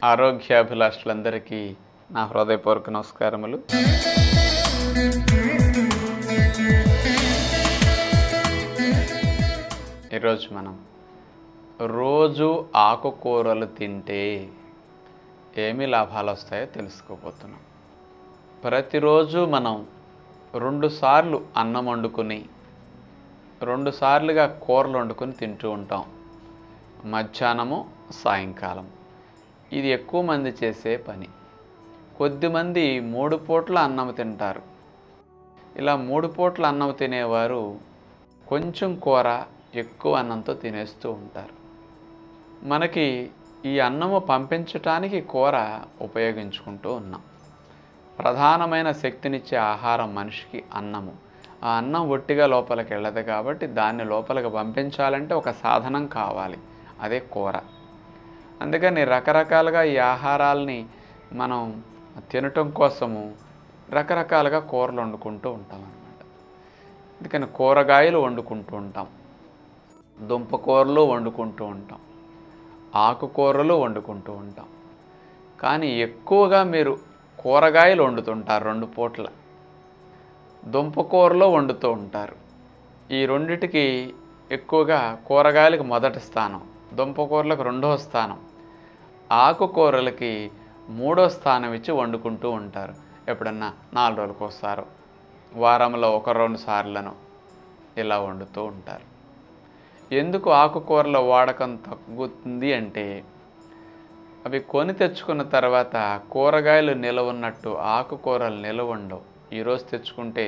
ఆరోగ్యాభిలాషులందరికీ నా హృదయపూర్వక నమస్కారములు. ఈరోజు మనం రోజు ఆకుకూరలు తింటే ఏమి లాభాలు వస్తాయో తెలుసుకోబోతున్నాం. ప్రతిరోజు మనం 2 సార్లు అన్నం వండుకుని 2 సార్లుగా కూరలు వండుకొని తింటూ ఉంటాం, మధ్యాహ్నము సాయంకాలం. ఇది ఎక్కువ మంది చేసే పని. కొద్దిమంది 3 పూట్ల అన్నం తింటారు. ఇలా 3 పూట్ల అన్నం తినేవారు కొంచెం కూర ఎక్కువ అన్నంతో తినేస్తూ ఉంటారు. మనకి ఈ అన్నము పంపించటానికి కూర ఉపయోగించుకుంటూ ఉన్నాం. ప్రధానమైన శక్తినిచ్చే ఆహారం మనిషికి అన్నము. ఆ అన్నం ఒట్టిగా లోపలికి వెళ్ళదు కాబట్టి దాన్ని లోపలికి పంపించాలంటే ఒక సాధనం కావాలి, అదే కూర. అందుకని రకరకాలుగా ఈ ఆహారాల్ని మనం తినటం కోసము రకరకాలుగా కూరలు వండుకుంటూ ఉంటాం అన్నమాట. అందుకని కూరగాయలు వండుకుంటూ ఉంటాం, దుంపకూరలు వండుకుంటూ ఉంటాం, ఆకుకూరలు వండుకుంటూ ఉంటాం. కానీ ఎక్కువగా మీరు కూరగాయలు వండుతుంటారు 2 పూట్ల, దుంపకూరలో వండుతూ ఉంటారు. ఈ రెండిటికి ఎక్కువగా కూరగాయలకు మొదటి స్థానం, దుంపకూరలకు 2వ స్థానం, ఆకుకూరలకి 3వ స్థానం ఇచ్చి వండుకుంటూ ఉంటారు. ఎప్పుడన్నా 4 రోజులకు ఒకసారి, వారంలో 1-2 సార్లను ఇలా వండుతూ ఉంటారు. ఎందుకు ఆకుకూరల వాడకం తగ్గుతుంది అంటే, అవి కొని తెచ్చుకున్న తర్వాత కూరగాయలు నిలవ ఉన్నట్టు ఆకుకూరలు నిలవ ఉండవు. ఈరోజు తెచ్చుకుంటే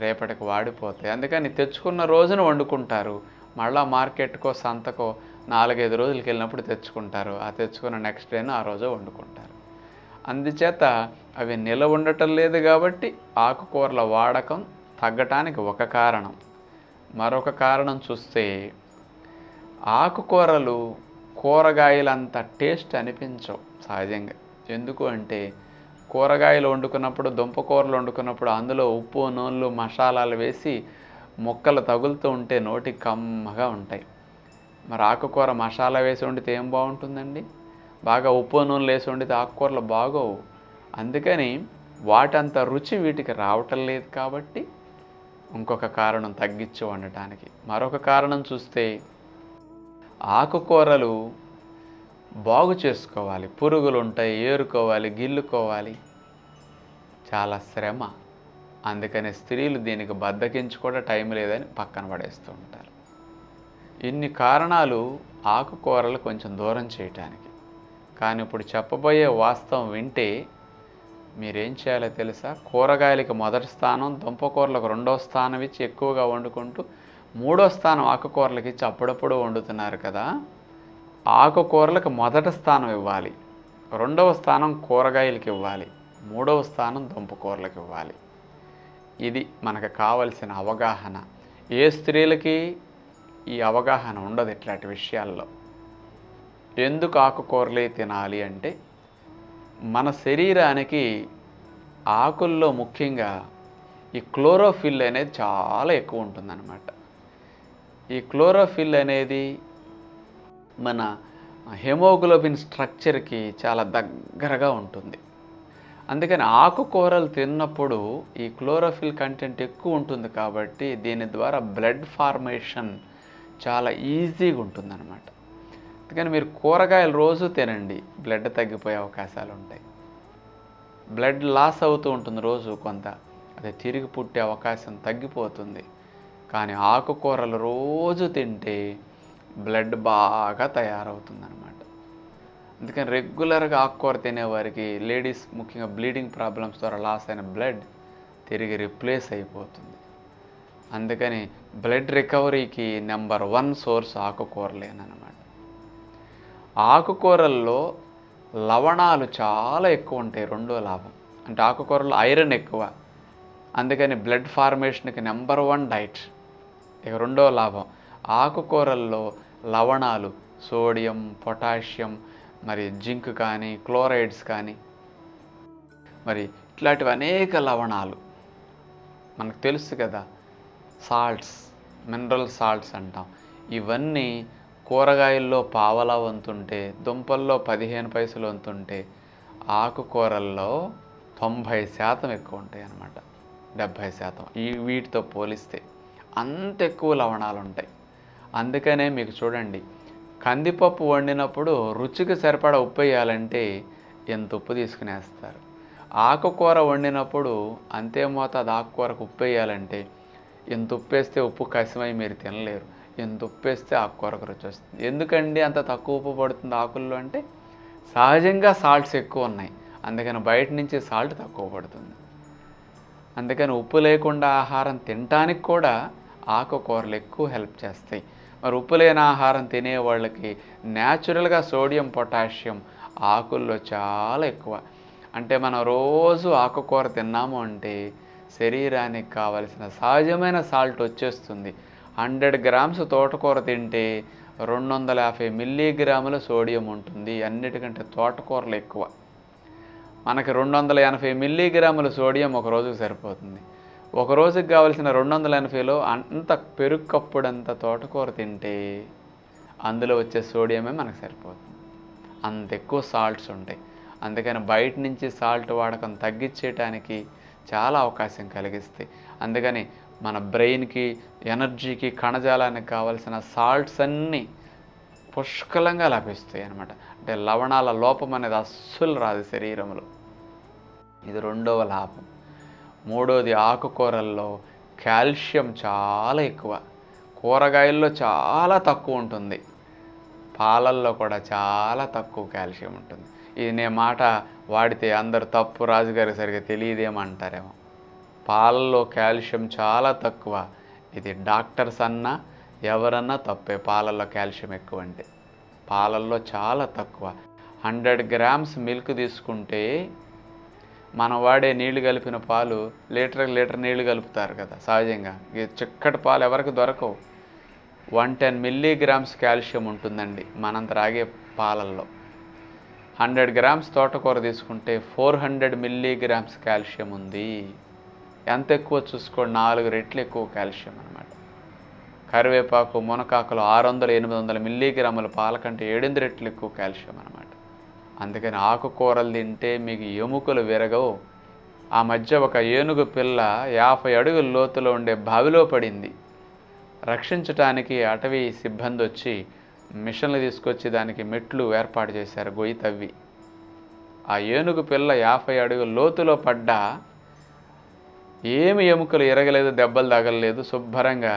రేపటికి వాడిపోతాయి. అందుకని తెచ్చుకున్న రోజున వండుకుంటారు, మళ్ళీ మార్కెట్కో సంతకో 4-5 రోజులకి వెళ్ళినప్పుడు తెచ్చుకుంటారు. ఆ తెచ్చుకున్న నెక్స్ట్ డేను ఆ రోజు వండుకుంటారు. అందుచేత అవి నిలవ ఉండటం లేదు కాబట్టి ఆకుకూరల వాడకం తగ్గటానికి ఒక కారణం. మరొక కారణం చూస్తే, ఆకుకూరలు కూరగాయలంత టేస్ట్ అనిపించవు సహజంగా. ఎందుకు అంటే, కూరగాయలు వండుకున్నప్పుడు, దుంపకూరలు వండుకున్నప్పుడు అందులో ఉప్పు, నూనెలు, మసాలాలు వేసి ముక్కలు తగులుతూ ఉంటే నోటికి కమ్మగా ఉంటాయి. మరి ఆకుకూర మసాలా వేసి వండితే ఏం బాగుంటుందండి? బాగా ఉప్పు నూనెలు వేసి వండితే ఆకుకూరలు బాగోవు. అందుకని వాటంత రుచి వీటికి రావటం లేదు కాబట్టి ఇంకొక కారణం తగ్గించి వండటానికి. మరొక కారణం చూస్తే, ఆకుకూరలు బాగు చేసుకోవాలి, పురుగులు ఉంటాయి, ఏరుకోవాలి, గిల్లుకోవాలి, చాలా శ్రమ. అందుకని స్త్రీలు దీనికి బద్దకించి కూడా టైం లేదని పక్కన పడేస్తూ ఉంటారు. ఇన్ని కారణాలు ఆకుకూరలు కొంచెం దూరం చేయటానికి. కానీ ఇప్పుడు చెప్పబోయే వాస్తవం వింటే మీరేం చేయాలో తెలుసా? కూరగాయలకి మొదటి స్థానం, దుంపకూరలకు 2వ స్థానం ఇచ్చి ఎక్కువగా వండుకుంటూ 3వ స్థానం ఆకుకూరలకి ఇచ్చి అప్పుడప్పుడు వండుతున్నారు కదా. ఆకుకూరలకు మొదటి స్థానం ఇవ్వాలి, 2వ స్థానం కూరగాయలకి ఇవ్వాలి, 3వ స్థానం దుంపకూరలకు ఇవ్వాలి. ఇది మనకు కావలసిన అవగాహన. ఏ స్త్రీలకి ఈ అవగాహన ఉండదు ఇట్లాంటి విషయాల్లో. ఎందుకు ఆకుకూరలే తినాలి అంటే, మన శరీరానికి ఆకుల్లో ముఖ్యంగా ఈ క్లోరోఫిల్ అనేది చాలా ఎక్కువ ఉంటుందన్నమాట. ఈ క్లోరోఫిల్ అనేది మన హెమోగ్లోబిన్ స్ట్రక్చర్కి చాలా దగ్గరగా ఉంటుంది. అందుకని ఆకుకూరలు తిన్నప్పుడు ఈ క్లోరోఫిల్ కంటెంట్ ఎక్కువ ఉంటుంది కాబట్టి దీని ద్వారా బ్లడ్ ఫార్మేషన్ చాలా ఈజీగా ఉంటుందన్నమాట. అందుకని మీరు కూరగాయలు రోజు తినండి, బ్లడ్ తగ్గిపోయే అవకాశాలు ఉంటాయి. బ్లడ్ లాస్ అవుతూ ఉంటుంది రోజు కొంత, అది తిరిగి పుట్టే అవకాశం తగ్గిపోతుంది. కానీ ఆకుకూరలు రోజు తింటే బ్లడ్ బాగా తయారవుతుందన్నమాట. అందుకని రెగ్యులర్గా ఆకుకూర తినేవారికి, లేడీస్ ముఖ్యంగా బ్లీడింగ్ ప్రాబ్లమ్స్ ద్వారా లాస్ అయిన బ్లడ్ తిరిగి రిప్లేస్ అయిపోతుంది. అందుకని బ్లడ్ రికవరీకి నెంబర్ 1 సోర్స్ ఆకుకూరలేనమాట. ఆకుకూరల్లో లవణాలు చాలా ఎక్కువ ఉంటాయి. 2వ లాభం అంటే ఆకుకూరల్లో ఐరన్ ఎక్కువ. అందుకని బ్లడ్ ఫార్మేషన్కి నెంబర్ 1 డైట్. ఇక 2వ లాభం, ఆకుకూరల్లో లవణాలు, సోడియం, పొటాషియం, మరి జింక్ కానీ, క్లోరైడ్స్ కానీ, మరి ఇట్లాంటివి అనేక లవణాలు మనకు తెలుసు కదా. సాల్ట్స్, మినరల్ సాల్ట్స్ అంటాం. ఇవన్నీ కూరగాయల్లో పావలా వంతుంటే, దుంపల్లో 15 పైసలు వంతుంటే, ఆకుకూరల్లో 90% ఎక్కువ ఉంటాయి అన్నమాట. 70% వీటితో పోలిస్తే అంత ఎక్కువ లవణాలు ఉంటాయి. అందుకనే మీకు చూడండి, కందిపప్పు వండినప్పుడు రుచికి సరిపడా ఉప్పు వేయాలంటే ఎంత ఉప్పు తీసుకునేస్తారు. ఆకుకూర వండినప్పుడు అంతే మోతాదు ఆకుకూరకు ఉప్పు వేయాలంటే ఎంత ఉప్పు వేస్తే ఉప్పు కసిమై మీరు తినలేరు. ఎంత ఉప్పు వేస్తే ఆకుకూరకు రుచి వస్తుంది. ఎందుకండి అంత తక్కువ ఉప్పు పడుతుంది ఆకుల్లో అంటే, సహజంగా సాల్ట్స్ ఎక్కువ ఉన్నాయి. అందుకని బయట నుంచి సాల్ట్ తక్కువ పడుతుంది. అందుకని ఉప్పు లేకుండా ఆహారం తినటానికి కూడా ఆకుకూరలు ఎక్కువ హెల్ప్ చేస్తాయి. మరి ఉప్పు లేని ఆహారం తినే వాళ్ళకి న్యాచురల్గా సోడియం, పొటాషియం ఆకుల్లో చాలా ఎక్కువ. అంటే మనం రోజు ఆకుకూర తిన్నాము అంటే శరీరానికి కావలసిన సహజమైన సాల్ట్ వచ్చేస్తుంది. 100 గ్రామ్స్ తోటకూర తింటే 250 మిల్లీగ్రాముల సోడియం ఉంటుంది. అన్నిటికంటే తోటకూరలు ఎక్కువ. మనకి 280 మిల్లీగ్రాముల సోడియం ఒక రోజుకు సరిపోతుంది. ఒక రోజుకి కావలసిన 280లో అంత పెరుక్కప్పుడంత తోటకూర తింటే అందులో వచ్చే సోడియమే మనకు సరిపోతుంది. అంత ఎక్కువ సాల్ట్స్ ఉంటాయి. అందుకని బయట నుంచి సాల్ట్ వాడకం తగ్గించేయటానికి చాలా అవకాశం కలిగిస్తాయి. అందుకని మన బ్రెయిన్కి, ఎనర్జీకి, కణజాలానికి కావాల్సిన సాల్ట్స్ అన్నీ పుష్కలంగా లభిస్తాయి అన్నమాట. అంటే లవణాల లోపం అనేది అస్సలు రాదు శరీరంలో. ఇది రెండవ లాభం. మూడోది, ఆకుకూరల్లో కాల్షియం చాలా ఎక్కువ. కూరగాయల్లో చాలా తక్కువ ఉంటుంది. పాలల్లో కూడా చాలా తక్కువ కాల్షియం ఉంటుంది. ఇది నేను మాట వాడితే అందరు తప్పు, రాజుగారికి సరిగ్గా తెలియదేమంటారేమో. పాలల్లో కాల్షియం చాలా తక్కువ. ఇది డాక్టర్స్ అన్నా ఎవరన్నా తప్పే. పాలల్లో కాల్షియం ఎక్కువ అంటే పాలల్లో చాలా తక్కువ. 100 గ్రామ్స్ మిల్క్ తీసుకుంటే మనం వాడే నీళ్లు కలిపిన పాలు లీటర్ నీళ్లు కలుపుతారు కదా సహజంగా. ఈ చిక్కటి పాలు ఎవరికి దొరకవు. 110 మిల్లీగ్రామ్స్ కాల్షియం ఉంటుందండి మనం త్రాగే పాలల్లో. 100 గ్రామ్స్ తోటకూర తీసుకుంటే 400 మిల్లీగ్రామ్స్ కాల్షియం ఉంది. ఎంత ఎక్కువ చూసుకోండి, 4 రెట్లు ఎక్కువ కాల్షియం అనమాట. కరివేపాకు, మునకాకులు 600-800 మిల్లీగ్రాముల పాల కంటే 7 రెట్లు ఎక్కువ కాల్షియం అనమాట. అందుకని ఆకుకూరలు తింటే మీకు ఎముకలు విరగవు. ఆ మధ్య ఒక ఏనుగు పిల్ల 50 అడుగుల లోతులో ఉండే బావిలో పడింది. రక్షించటానికి అటవీ సిబ్బంది వచ్చి మిషన్లు తీసుకొచ్చి దానికి మెట్లు ఏర్పాటు చేశారు, గొయ్యి తవ్వి. ఆ ఏనుగు పిల్ల 50 అడుగుల లోతులో పడ్డా ఏమి ఎముకలు ఎరగలేదు, దెబ్బలు తగలలేదు. శుభ్రంగా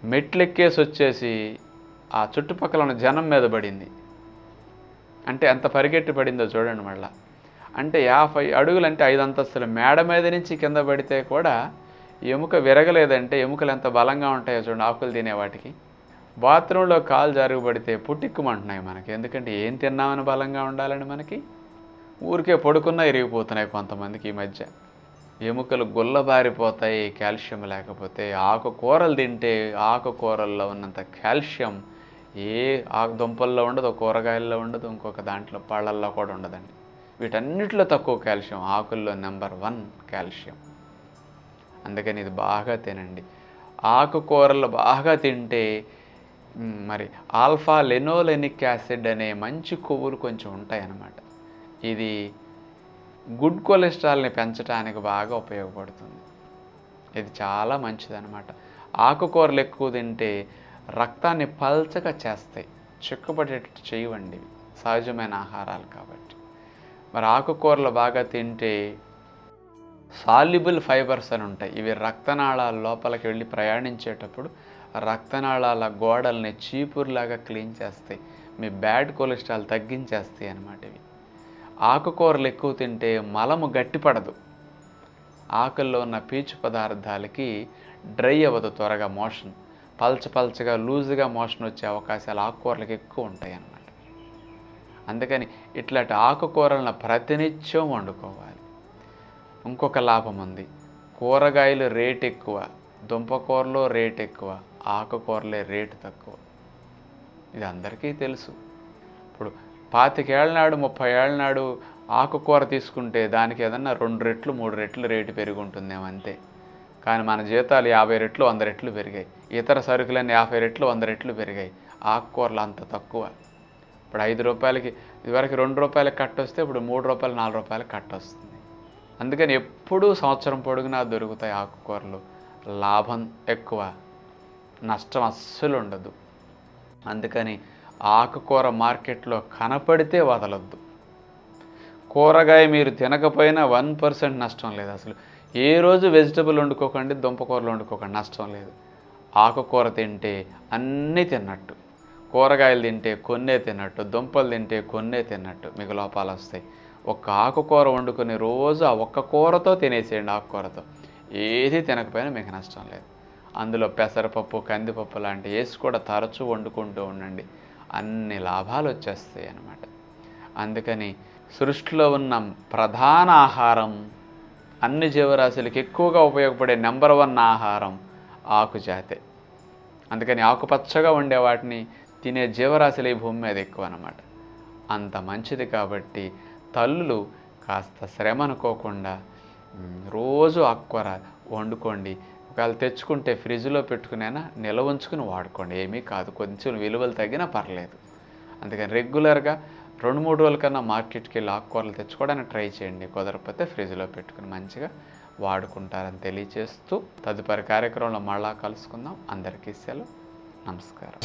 మెట్లెక్కేసి వచ్చేసి ఆ చుట్టుపక్కల ఉన్న జనం మీద పడింది. అంటే ఎంత పరిగెట్టి పడిందో చూడండి మళ్ళా. అంటే 50 అడుగులు అంటే 5 అంతస్తుల మేడ మీద నుంచి కింద పడితే కూడా ఎముక విరగలేదంటే ఎముకలు ఎంత బలంగా ఉంటాయో చూడండి ఆకులు తినేవాటికి. బాత్రూంలో కాలు జరుగుబడితే పుట్టిక్కుమంటున్నాయి మనకి. ఎందుకంటే ఏం తిన్నామని బలంగా ఉండాలని మనకి. ఊరికే పడుకున్నా ఇరిగిపోతున్నాయి కొంతమందికి ఈ మధ్య. ఎముకలు గుల్లబారిపోతాయి కాల్షియం లేకపోతే. ఆకుకూరలు తింటే ఆకుకూరల్లో ఉన్నంత కాల్షియం ఏ దుంపల్లో ఉండదు, కూరగాయల్లో ఉండదు, ఇంకొక దాంట్లో పళ్ళల్లో కూడా ఉండదండి. వీటన్నిటిలో తక్కువ కాల్షియం, ఆకుల్లో నెంబర్ 1 కాల్షియం. అందుకని ఇది బాగా తినండి. ఆకుకూరలు బాగా తింటే మరి ఆల్ఫా లెనోలెనిక్ యాసిడ్ అనే మంచి కొవ్వులు కొంచెం ఉంటాయన్నమాట. ఇది గుడ్ కొలెస్ట్రాల్ని పెంచడానికి బాగా ఉపయోగపడుతుంది. ఇది చాలా మంచిదన్నమాట. ఆకుకూరలు ఎక్కువ తింటే రక్తాన్ని పల్చగా చేస్తాయి, చిక్కుపడేటట్టు చేయవండి. సహజమైన ఆహారాలు కాబట్టి. మరి ఆకుకూరలు బాగా తింటే సాల్యుబుల్ ఫైబర్స్ అని ఉంటాయి. ఇవి రక్తనాళాల లోపలికి వెళ్ళి ప్రయాణించేటప్పుడు రక్తనాళాల గోడల్ని చీపురులాగా క్లీన్ చేస్తాయి. మీ బ్యాడ్ కొలెస్ట్రాల్ తగ్గించేస్తాయి అన్నమాట ఇవి. ఆకుకూరలు ఎక్కువ తింటే మలము గట్టిపడదు. ఆకుల్లో ఉన్న పీచు పదార్థాలకి డ్రై అవ్వదు త్వరగా మోషన్. పల్చగా లూజుగా మోషన్ వచ్చే అవకాశాలు ఆకుకూరలకు ఎక్కువ ఉంటాయి అన్నమాట. అందుకని ఇట్లాంటి ఆకుకూరలను ప్రతినిత్యం వండుకోవాలి. ఇంకొక లాభం ఉంది. కూరగాయలు రేట్ ఎక్కువ, దుంపకూరలో రేట్ ఎక్కువ, ఆకుకూరలే రేటు తక్కువ. ఇది అందరికీ తెలుసు. ఇప్పుడు 25 ఏళ్ల నాడు 30 ఏళ్ల నాడు ఆకుకూర తీసుకుంటే దానికి ఏదన్నా 2 రెట్లు 3 రెట్లు రేటు పెరిగి ఉంటుందేమో అంతే. కానీ మన జీతాలు 50 రెట్లు 100 రెట్లు పెరిగాయి. ఇతర సరుకులన్నీ 50 రెట్లు 100 రెట్లు పెరిగాయి. ఆకుకూరలు అంత తక్కువ. ఇప్పుడు 5 రూపాయలకి, ఇదివరకు 2 రూపాయలకి కట్ట వస్తే ఇప్పుడు 3 రూపాయలు 4 రూపాయలకి కట్ట వస్తుంది. అందుకని ఎప్పుడూ సంవత్సరం పొడుగునా దొరుకుతాయి ఆకుకూరలు. లాభం ఎక్కువ, నష్టం అస్సలు ఉండదు. అందుకని ఆకుకూర మార్కెట్లో కనపడితే వదలొద్దు. కూరగాయ మీరు తినకపోయినా 1% నష్టం లేదు. అసలు ఏ రోజు వెజిటబుల్ వండుకోకండి, దుంపకూరలు వండుకోకండి, నష్టం లేదు. ఆకుకూర తింటే అన్నీ తిన్నట్టు, కూరగాయలు తింటే కొన్నే తిన్నట్టు, దుంపలు తింటే కొన్నే తిన్నట్టు మీకు లోపాలు వస్తాయి. ఒక్క ఆకుకూర వండుకొని రోజు ఆ ఒక్క కూరతో తినేసేయండి. ఆకుకూరతో ఏది తినకపోయినా మీకు నష్టం లేదు. అందులో పెసరపప్పు, కందిపప్పు లాంటివి వేసి కూడా తరచూ వండుకుంటూ ఉండండి, అన్ని లాభాలు వచ్చేస్తాయి అన్నమాట. అందుకని సృష్టిలో ఉన్న ప్రధాన ఆహారం, అన్ని జీవరాశులకి ఎక్కువగా ఉపయోగపడే నెంబర్ 1 ఆహారం ఆకుజాతే. అందుకని ఆకుపచ్చగా ఉండే వాటిని తినే జీవరాశులు ఈ భూమి మీద ఎక్కువ అన్నమాట. అంత మంచిది కాబట్టి తల్లులు కాస్త శ్రమ అనుకోకుండా రోజు ఆకుకూర వండుకోండి. ఒకవేళ తెచ్చుకుంటే ఫ్రిడ్జ్లో పెట్టుకునైనా నిల్వ ఉంచుకుని వాడుకోండి, ఏమీ కాదు, కొంచెం విలువలు తగ్గినా పర్లేదు. అందుకని రెగ్యులర్గా 2-3 రోజుల కన్నా మార్కెట్కి వెళ్ళి ఆకుకూరలు తెచ్చుకోవడానికి ట్రై చేయండి. కుదరకపోతే ఫ్రిడ్జ్లో పెట్టుకుని మంచిగా వాడుకుంటారని తెలియజేస్తూ తదుపరి కార్యక్రమంలో మళ్ళా కలుసుకుందాం. అందరికీ సెలవు. నమస్కారం.